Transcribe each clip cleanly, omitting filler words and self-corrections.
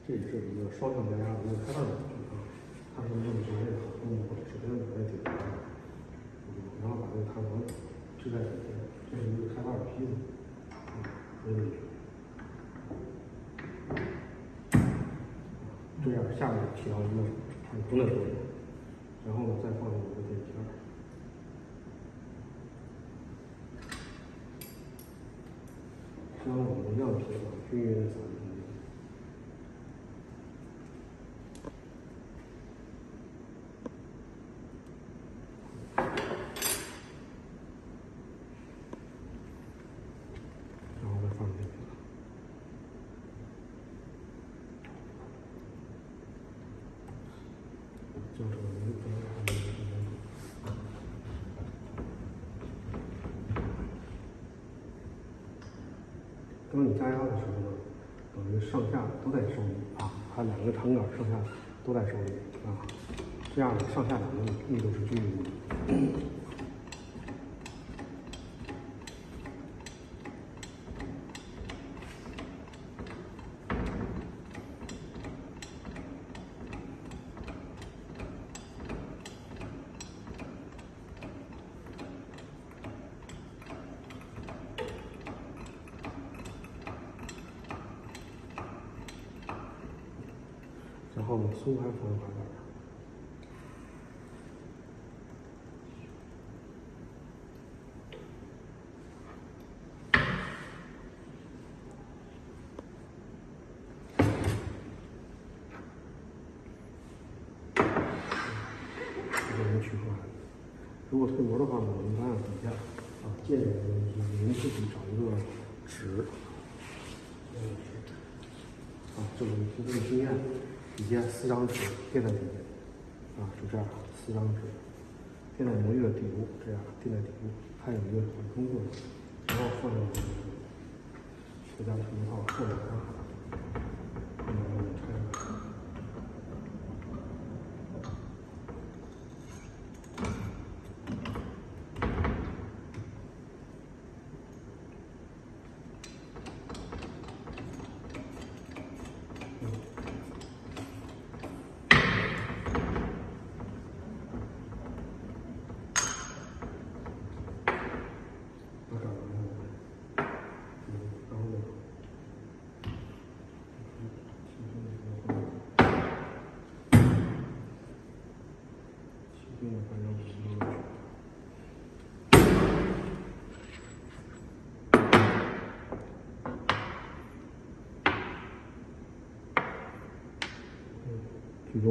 这也是一个双向加压的一个开袋模具啊，它是用这个卡通或者是边板来解决的，然后把这个弹簧支在底下，这是一个开袋的坯子，没问题。这样下面起到一个缓冲的作用，然后呢再放入一个电片儿。将我们的样品均匀的撒入中间。然后再放入电片。将这个零分放入中间。当你加压的时候呢，等于上下都在受力啊，它两个长杆上下都在受力啊，这样上下两个力度是均匀的。然后呢，松开防滑杆。这个能取出来。如果退模的话呢，我们按底下啊，建议您自己找一个纸，啊，这个凭这个经验，底下4张纸垫在底下，啊，就这样4张纸垫在模具的底部，这样垫在底部，它有一个缓冲作用，然后放在我们车架成套后面上，然后我们拆开。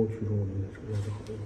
取中我们也是好用。